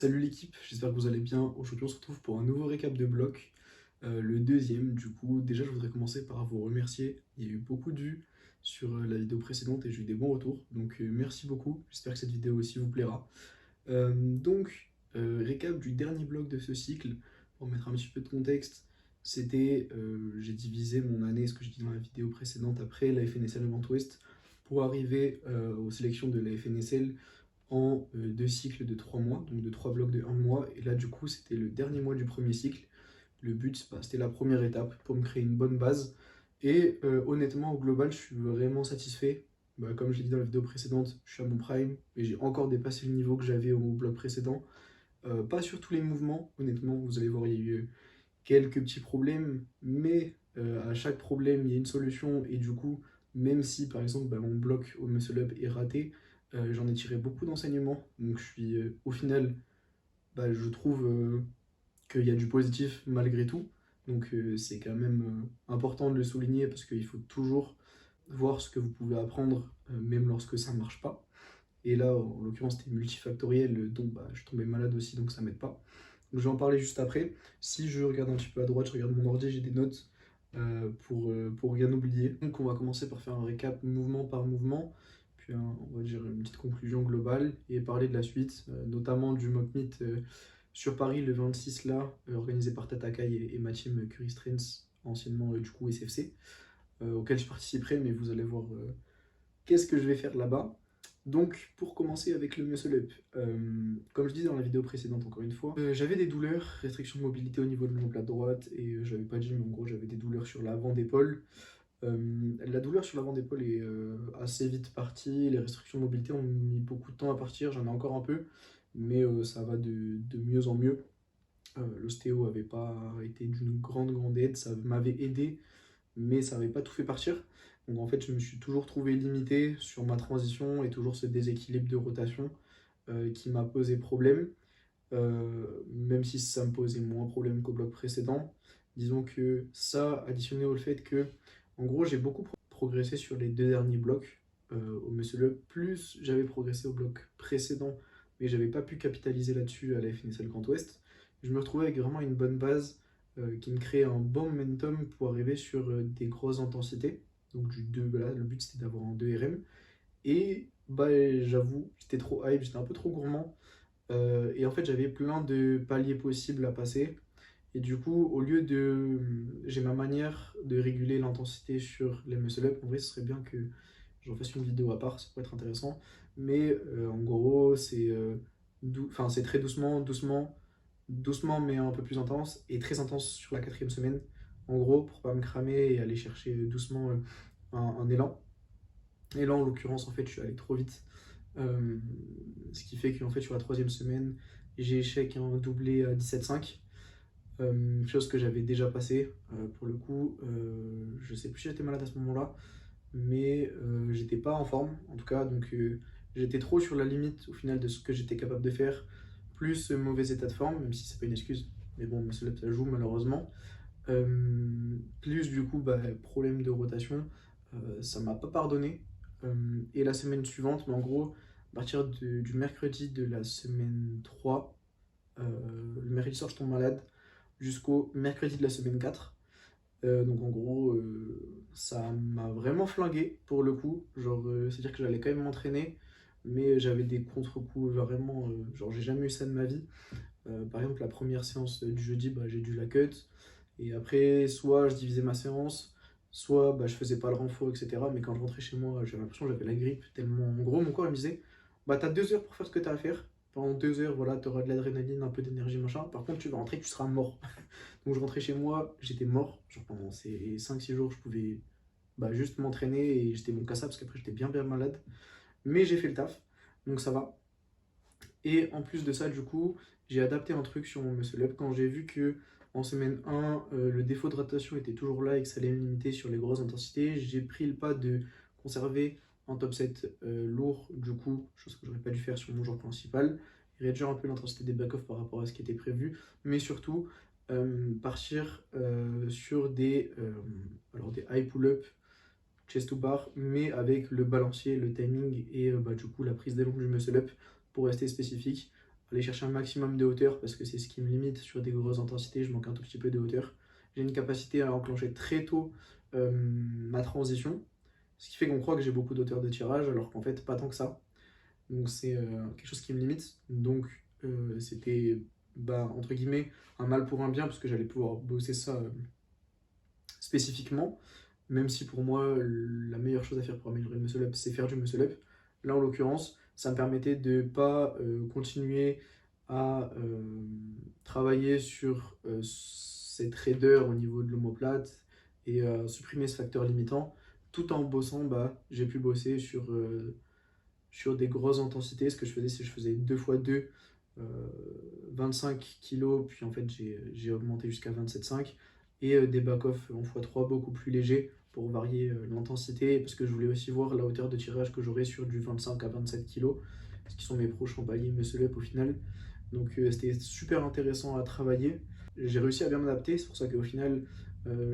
Salut l'équipe, j'espère que vous allez bien. Aujourd'hui, on se retrouve pour un nouveau récap de bloc, le deuxième. Du coup, déjà, je voudrais commencer par vous remercier. Il y a eu beaucoup de vues sur la vidéo précédente et j'ai eu des bons retours. Donc, merci beaucoup. J'espère que cette vidéo aussi vous plaira. Récap du dernier bloc de ce cycle. Pour mettre un petit peu de contexte, j'ai divisé mon année, ce que j'ai dit dans la vidéo précédente, après la FNSL Event West, pour arriver aux sélections de la FNSL en deux cycles de 3 mois, donc de 3 blocs de 1 mois. Et là, du coup, c'était le dernier mois du premier cycle. Le but, bah, c'était la première étape pour me créer une bonne base. Et honnêtement, au global, je suis vraiment satisfait. Bah, comme je l'ai dit dans la vidéo précédente, je suis à mon prime et j'ai encore dépassé le niveau que j'avais au bloc précédent. Pas sur tous les mouvements, honnêtement, vous allez voir, il y a eu quelques petits problèmes, mais à chaque problème, il y a une solution. Et du coup, même si par exemple bah, mon bloc au muscle up est raté, j'en ai tiré beaucoup d'enseignements. Donc je suis au final, bah, je trouve qu'il y a du positif malgré tout. Donc c'est quand même important de le souligner parce qu'il faut toujours voir ce que vous pouvez apprendre, même lorsque ça ne marche pas. Et là, en l'occurrence, c'était multifactoriel, donc bah, je suis tombé malade aussi, donc ça m'aide pas. Donc, je vais en parler juste après. Si je regarde un petit peu à droite, je regarde mon ordi, j'ai des notes pour rien oublier. Donc on va commencer par faire un récap mouvement par mouvement, puis on va dire une petite conclusion globale et parler de la suite, notamment du mock meet sur Paris le 26 là, organisé par Tatakai et ma team Curry Strengths, anciennement du coup SFC, auquel je participerai, mais vous allez voir qu'est-ce que je vais faire là-bas. Donc, pour commencer avec le muscle up, comme je disais dans la vidéo précédente, encore une fois, j'avais des douleurs, restriction de mobilité au niveau de l'omoplate droite, et j'avais pas dit, mais en gros, j'avais des douleurs sur l'avant d'épaule. La douleur sur l'avant d'épaule est assez vite partie, les restrictions de mobilité ont mis beaucoup de temps à partir, j'en ai encore un peu, mais ça va de mieux en mieux. L'ostéo avait pas été d'une grande aide, ça m'avait aidé, mais ça n'avait pas tout fait partir. Donc en fait, je me suis toujours trouvé limité sur ma transition et toujours ce déséquilibre de rotation qui m'a posé problème, même si ça me posait moins problème qu'au bloc précédent. Disons que ça, additionné au fait que, en gros, j'ai beaucoup progressé sur les deux derniers blocs au muscle up, plus j'avais progressé au bloc précédent, mais j'avais pas pu capitaliser là-dessus à la FNSL Grand Ouest. Je me retrouvais avec vraiment une bonne base qui me crée un bon momentum pour arriver sur des grosses intensités. Donc du 2, voilà, le but c'était d'avoir un 2 RM. Et bah, j'avoue, j'étais trop hype, j'étais un peu trop gourmand. Et en fait, j'avais plein de paliers possibles à passer. Et du coup, au lieu de... J'ai ma manière de réguler l'intensité sur les muscle up. En vrai, ce serait bien que j'en fasse une vidéo à part, ça pourrait être intéressant. Mais en gros, enfin, c'est très doucement, mais un peu plus intense, et très intense sur la quatrième semaine. En gros, pour pas me cramer et aller chercher doucement un élan. Et là, en l'occurrence, en fait, je suis allé trop vite. Euh, Ce qui fait qu'en fait, sur la troisième semaine, j'ai échec un doublé à 17,5. Chose que j'avais déjà passé. Pour le coup, je sais plus si j'étais malade à ce moment-là, mais j'étais pas en forme, en tout cas. Donc, j'étais trop sur la limite au final de ce que j'étais capable de faire, plus mauvais état de forme, même si c'est pas une excuse. Mais bon, mais ça joue malheureusement. Plus du coup, bah, problème de rotation, ça m'a pas pardonné. Et la semaine suivante, mais en gros, à partir du mercredi de la semaine 3, le mercredi soir, je tombe malade, jusqu'au mercredi de la semaine 4. Donc en gros, ça m'a vraiment flingué pour le coup. Genre, c'est-à-dire que j'allais quand même m'entraîner, mais j'avais des contre-coups vraiment. Genre, j'ai jamais eu ça de ma vie. Par exemple, la première séance du jeudi, bah, j'ai dû la cut. Et après, soit je divisais ma séance, soit bah, je faisais pas le renfort, etc. Mais quand je rentrais chez moi, j'avais l'impression que j'avais la grippe. Tellement, en gros, mon corps il me disait, bah, t'as 2 heures pour faire ce que t'as à faire. Pendant 2 heures, voilà, t'auras de l'adrénaline, un peu d'énergie, machin. Par contre, tu vas rentrer, tu seras mort. Donc je rentrais chez moi, j'étais mort. Genre pendant ces 5 6 jours, je pouvais bah, juste m'entraîner et j'étais mon cassable parce qu'après j'étais bien malade. Mais j'ai fait le taf, donc ça va. Et en plus de ça, du coup, j'ai adapté un truc sur mon muscle up quand j'ai vu que en semaine 1, le défaut de rotation était toujours là et que ça allait me limiter sur les grosses intensités. J'ai pris le pas de conserver un top set lourd, du coup, chose que j'aurais pas dû faire sur mon jour principal, et réduire un peu l'intensité des back-off par rapport à ce qui était prévu, mais surtout partir sur des high pull-up, chest to bar, mais avec le balancier, le timing et bah, du coup la prise d'élan du muscle up pour rester spécifique. aller chercher un maximum de hauteur parce que c'est ce qui me limite sur des grosses intensités, je manque un tout petit peu de hauteur. J'ai une capacité à enclencher très tôt ma transition, ce qui fait qu'on croit que j'ai beaucoup d'auteur de tirage alors qu'en fait pas tant que ça. Donc c'est quelque chose qui me limite. Donc c'était entre guillemets un mal pour un bien parce que j'allais pouvoir bosser ça spécifiquement, même si pour moi la meilleure chose à faire pour améliorer le muscle up c'est faire du muscle up. Là en l'occurrence ça me permettait de ne pas continuer à travailler sur cette raideur au niveau de l'omoplate et supprimer ce facteur limitant. Tout en bossant, j'ai pu bosser sur des grosses intensités. Ce que je faisais, c'est que je faisais 2 x 2, 25 kg, puis en fait j'ai augmenté jusqu'à 27,5 et des back-off en x3 beaucoup plus légers pour varier l'intensité, parce que je voulais aussi voir la hauteur de tirage que j'aurais sur du 25 à 27 kg, ce qui sont mes prochains paliers muscle up au final. Donc c'était super intéressant à travailler. J'ai réussi à bien m'adapter, c'est pour ça qu'au final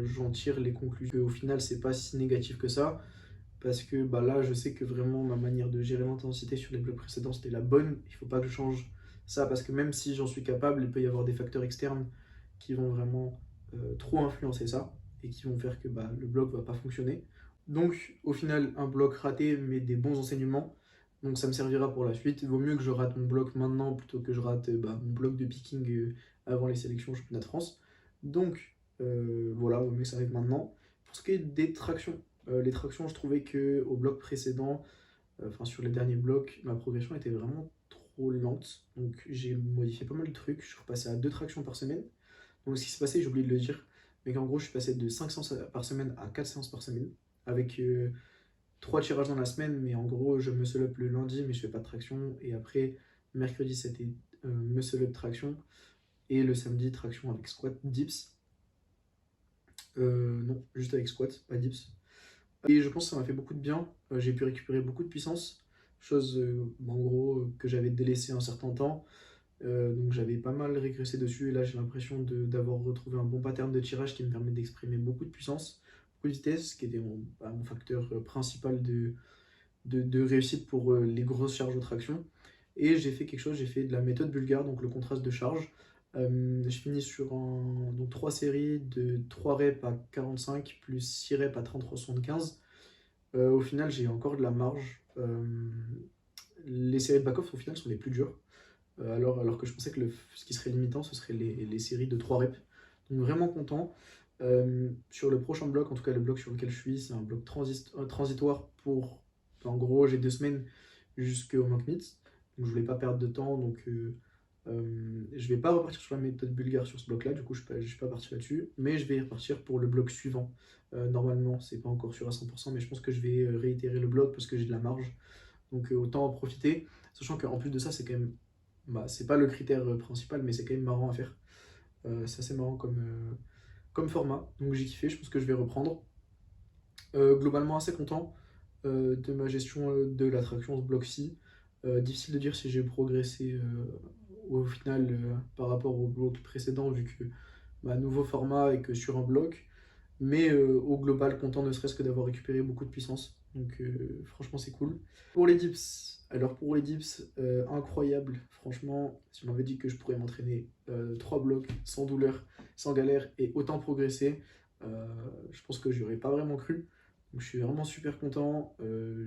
j'en tire les conclusions. Au final c'est pas si négatif que ça, parce que là je sais que vraiment ma manière de gérer l'intensité sur les blocs précédents c'était la bonne. Il faut pas que je change ça, parce que même si j'en suis capable, il peut y avoir des facteurs externes qui vont vraiment trop influencer ça et qui vont faire que le bloc va pas fonctionner. Donc au final un bloc raté mais des bons enseignements, donc ça me servira pour la suite. Il vaut mieux que je rate mon bloc maintenant plutôt que je rate mon bloc de picking avant les sélections au championnat de France. Donc voilà, vaut mieux que ça arrive maintenant. Pour ce qui est des tractions, les tractions, je trouvais que au bloc précédent, sur les derniers blocs, ma progression était vraiment trop lente. Donc j'ai modifié pas mal de trucs. Je suis repassé à 2 tractions par semaine. Donc ce qui s'est passé, j'ai oublié de le dire, mais qu'en gros je suis passé de 5 séances par semaine à 4 séances par semaine, avec 3 tirages dans la semaine, mais en gros je muscle up le lundi mais je fais pas de traction, et après mercredi c'était muscle up traction, et le samedi traction avec squat dips. Non, juste avec squat, pas dips. Et je pense que ça m'a fait beaucoup de bien. J'ai pu récupérer beaucoup de puissance, chose en gros que j'avais délaissé un certain temps. Donc j'avais pas mal régressé dessus, et là j'ai l'impression d'avoir retrouvé un bon pattern de tirage qui me permet d'exprimer beaucoup de puissance, beaucoup de vitesse, qui était mon facteur principal de réussite pour les grosses charges de traction. Et j'ai fait quelque chose, j'ai fait de la méthode bulgare, donc le contraste de charge. Je finis sur donc 3 séries de 3 reps à 45 plus 6 reps à 33,75. Au final, j'ai encore de la marge. Les séries de back-off, au final, sont les plus dures. Alors que je pensais que ce qui serait limitant, ce serait les séries de 3 reps. Donc vraiment content. Sur le prochain bloc, en tout cas le bloc sur lequel je suis, c'est un bloc transitoire pour... En gros, j'ai 2 semaines jusqu'au mock meet. Donc je voulais pas perdre de temps. Donc je vais pas repartir sur la méthode bulgare sur ce bloc-là. Du coup, je suis pas parti là-dessus. Mais je vais repartir pour le bloc suivant. Normalement, c'est pas encore sûr à 100%, mais je pense que je vais réitérer le bloc parce que j'ai de la marge. Donc autant en profiter. Sachant qu'en plus de ça, c'est quand même... c'est pas le critère principal, mais c'est quand même marrant à faire. C'est assez marrant comme format. Donc j'ai kiffé, je pense que je vais reprendre. Globalement assez content de ma gestion de l'attraction ce bloc-ci. Difficile de dire si j'ai progressé au final par rapport au bloc précédent, vu que nouveau format et que sur un bloc. Mais au global, content ne serait-ce que d'avoir récupéré beaucoup de puissance. Donc franchement, c'est cool. Pour les dips, incroyable. Franchement, si on m'avait dit que je pourrais m'entraîner 3 blocs sans douleur, sans galère et autant progresser, je pense que j'aurais pas vraiment cru. Donc je suis vraiment super content.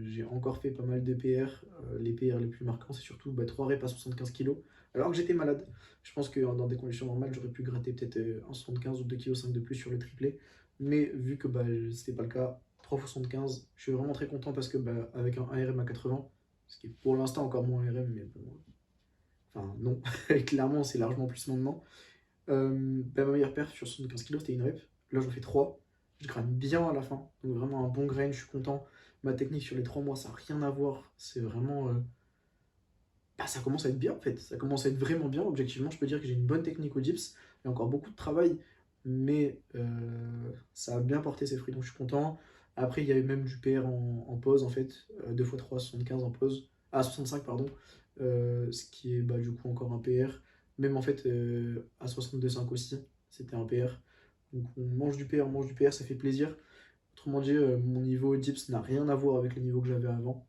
J'ai encore fait pas mal de PR. Les PR les plus marquants, c'est surtout 3 reps à 75 kg. Alors que j'étais malade. Je pense que dans des conditions normales, j'aurais pu gratter peut-être un 75 ou 2,5 kg de plus sur le triplé. Mais vu que c'était pas le cas, 3 x 75, je suis vraiment très content parce que avec un RM à 80, ce qui est pour l'instant encore moins RM, mais bon, enfin non, clairement c'est largement plus maintenant. Ma meilleure perf sur 75 kg c'était une rep. Là j'en fais 3. Je graine bien à la fin, donc vraiment un bon grain, je suis content. Ma technique sur les 3 mois, ça n'a rien à voir. C'est vraiment. Ça commence à être bien en fait. Ça commence à être vraiment bien. Objectivement, je peux dire que j'ai une bonne technique au dips. Il y a encore beaucoup de travail, mais ça a bien porté ses fruits, donc je suis content. Après, il y a eu même du PR en pause en fait. 2 x 3, 75 en pause. Ah, 65, pardon. Ce qui est du coup encore un PR. Même en fait, à 62,5 aussi, c'était un PR. Donc on mange du PR, ça fait plaisir. Autrement dit, mon niveau dips n'a rien à voir avec le niveau que j'avais avant.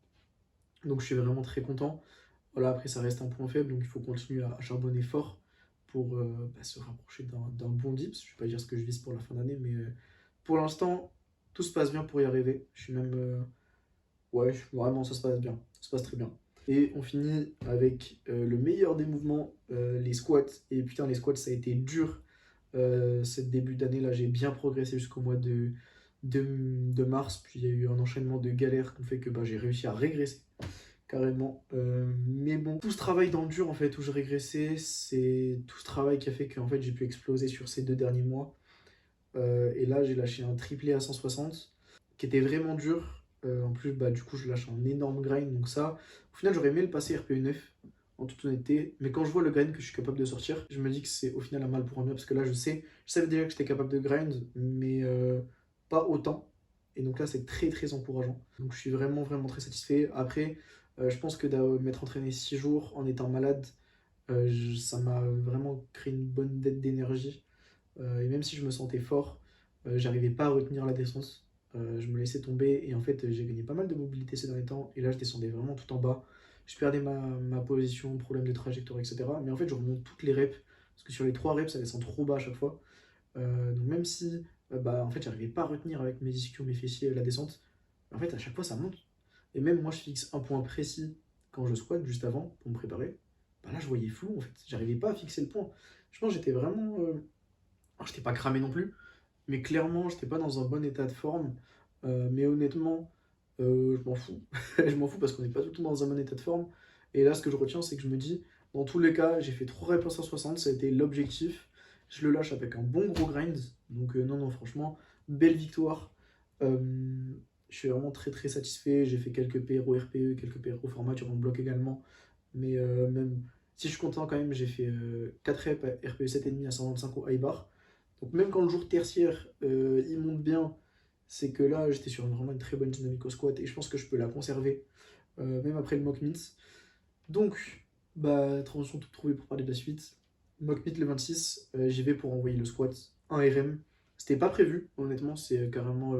Donc je suis vraiment très content. Voilà, après ça reste un point faible, donc il faut continuer à charbonner fort pour se rapprocher d'un bon dips. Je ne vais pas dire ce que je vise pour la fin d'année, mais pour l'instant, tout se passe bien pour y arriver. Je suis même... ouais, vraiment, ça se passe bien. Ça se passe très bien. Et on finit avec le meilleur des mouvements, les squats. Et putain, les squats, ça a été dur. Ce début d'année, là, j'ai bien progressé jusqu'au mois de mars. Puis il y a eu un enchaînement de galères qui ont fait que bah, j'ai réussi à régresser carrément. Mais bon, tout ce travail dans le dur, en fait, où je régressais, c'est tout ce travail qui a fait que en fait, j'ai pu exploser sur ces 2 derniers mois. Et là, j'ai lâché un triplé à 160 qui était vraiment dur. En plus, bah, du coup, je lâche un énorme grind. Donc ça, au final, j'aurais aimé le passer RPE 9, en toute honnêteté. Mais quand je vois le grind que je suis capable de sortir, je me dis que c'est au final un mal pour un bien. Parce que là, je savais déjà que j'étais capable de grind, mais pas autant. Et donc là, c'est très, très encourageant. Donc je suis vraiment, vraiment très satisfait. Après, je pense que de m'être entraîné 6 jours en étant malade, ça m'a vraiment créé une bonne dette d'énergie. Et même si je me sentais fort, j'arrivais pas à retenir la descente. Je me laissais tomber et en fait j'ai gagné pas mal de mobilité ces derniers temps. Et là je descendais vraiment tout en bas. Je perdais ma position, problème de trajectoire, etc. Mais en fait je remonte toutes les reps. Parce que sur les 3 reps ça descend trop bas à chaque fois. Donc même si bah, en fait j'arrivais pas à retenir avec mes ischios, mes fessiers la descente, en fait à chaque fois ça monte. Et même moi je fixe un point précis quand je squat juste avant pour me préparer. Bah là je voyais flou en fait. J'arrivais pas à fixer le point. Je pense que j'étais vraiment alors, j'étais pas cramé non plus, mais clairement, j'étais pas dans un bon état de forme. Mais honnêtement, je m'en fous. Je m'en fous parce qu'on n'est pas du tout dans un bon état de forme. Et là, ce que je retiens, c'est que je me dis, dans tous les cas, j'ai fait 3 reps à 160, ça a été l'objectif. Je le lâche avec un bon gros grind. Donc, non, non, franchement, belle victoire. Euh, je suis vraiment très, très satisfait. J'ai fait quelques PRO RPE, quelques PRO format sur mon bloc également. Mais même si je suis content quand même, j'ai fait 4 reps à RPE 7,5 à 125 au high bar. Donc même quand le jour tertiaire, il monte bien, c'est que là, j'étais sur vraiment une très bonne dynamique au squat et je pense que je peux la conserver, même après le mock meet. Donc, bah, transition toute trouvée pour parler de la suite. Mock meet le 26, j'y vais pour envoyer le squat 1 RM. C'était pas prévu, honnêtement, c'est carrément...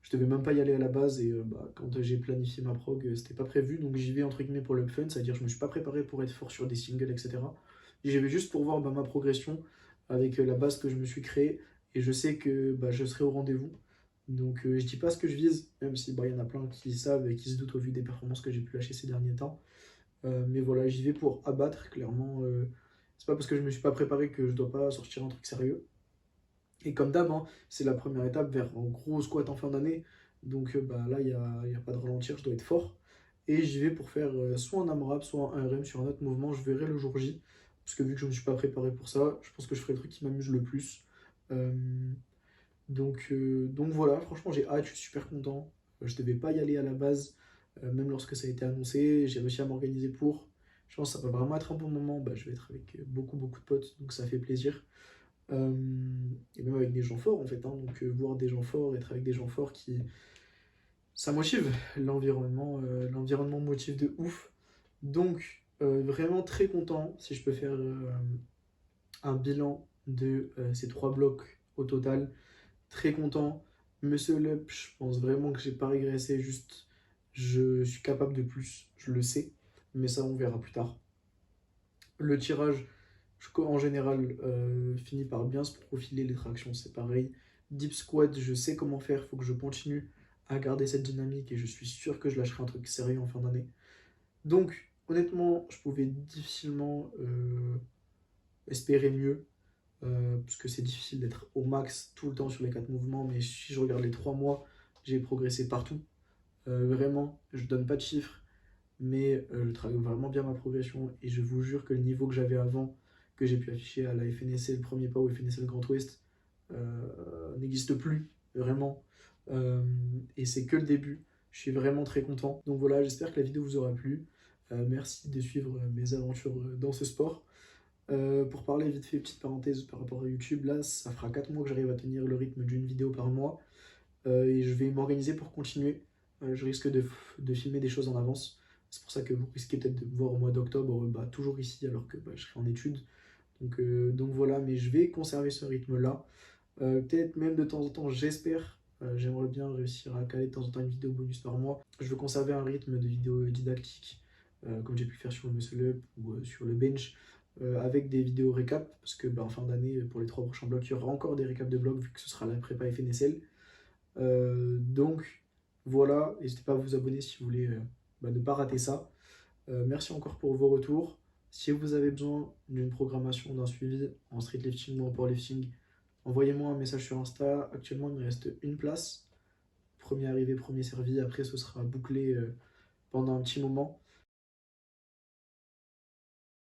je devais même pas y aller à la base et bah, quand j'ai planifié ma prog, c'était pas prévu. Donc j'y vais entre guillemets pour le fun, c'est-à-dire je me suis pas préparé pour être fort sur des singles, etc. J'y vais juste pour voir bah, ma progression avec la base que je me suis créée et je sais que bah, je serai au rendez-vous. Donc je dis pas ce que je vise, même si bah, y en a plein qui savent et qui se doutent au vu des performances que j'ai pu lâcher ces derniers temps. Mais voilà, j'y vais pour abattre, clairement. C'est pas parce que je me suis pas préparé que je dois pas sortir un truc sérieux. Et comme d'hab, hein, c'est la première étape vers un gros squat en fin d'année. Donc bah, là, il y a pas de ralentir, je dois être fort. Et j'y vais pour faire soit un AMRAP, soit un RM sur un autre mouvement. Je verrai le jour J. Parce que vu que je ne me suis pas préparé pour ça, je pense que je ferai le truc qui m'amuse le plus. Euh, donc voilà, franchement, j'ai hâte, je suis super content. Je ne devais pas y aller à la base, même lorsque ça a été annoncé. J'ai réussi à m'organiser pour. Je pense que ça va vraiment être un bon moment. Bah, je vais être avec beaucoup, beaucoup de potes, donc ça fait plaisir. Euh, et même avec des gens forts en fait, hein. Donc voir des gens forts, être avec des gens forts qui... Ça motive, l'environnement motive de ouf. Donc vraiment très content si je peux faire un bilan de ces 3 blocs au total. Très content. Monsieur Lep, je pense vraiment que j'ai pas régressé, juste je suis capable de plus, je le sais, mais ça on verra plus tard. Le tirage, en général, finit par bien se profiler. Les tractions, c'est pareil. Deep squat, je sais comment faire. Il faut que je continue à garder cette dynamique et je suis sûr que je lâcherai un truc sérieux en fin d'année. Donc, honnêtement, je pouvais difficilement espérer mieux. Parce que c'est difficile d'être au max tout le temps sur les 4 mouvements. Mais si je regarde les 3 mois, j'ai progressé partout. Vraiment, je donne pas de chiffres, mais je travaille vraiment bien ma progression et je vous jure que le niveau que j'avais avant, que j'ai pu afficher à la FNSC le premier pas ou FNSL Grand Ouest, n'existe plus, vraiment. Et c'est que le début. Je suis vraiment très content. Donc voilà, j'espère que la vidéo vous aura plu. Merci de suivre mes aventures dans ce sport. Pour parler vite fait, petite parenthèse par rapport à YouTube, là, ça fera 4 mois que j'arrive à tenir le rythme d'une vidéo par mois. Et je vais m'organiser pour continuer. Je risque de filmer des choses en avance. C'est pour ça que vous risquez peut-être de me voir au mois d'octobre, bah, toujours ici, alors que bah, je serai en études. Donc voilà, mais je vais conserver ce rythme-là. Peut-être même de temps en temps, j'espère. J'aimerais bien réussir à caler de temps en temps une vidéo bonus par mois. Je veux conserver un rythme de vidéo didactique comme j'ai pu faire sur le muscle up ou sur le bench, avec des vidéos récap, parce que en fin d'année, pour les 3 prochains blocs, il y aura encore des récaps de blocs, vu que ce sera la prépa FNSL. Donc voilà, n'hésitez pas à vous abonner si vous voulez ne pas rater ça. Merci encore pour vos retours. Si vous avez besoin d'une programmation, d'un suivi en street lifting ou en powerlifting, envoyez-moi un message sur Insta. Actuellement, il me reste une place. Premier arrivé, premier servi. Après, ce sera bouclé pendant un petit moment.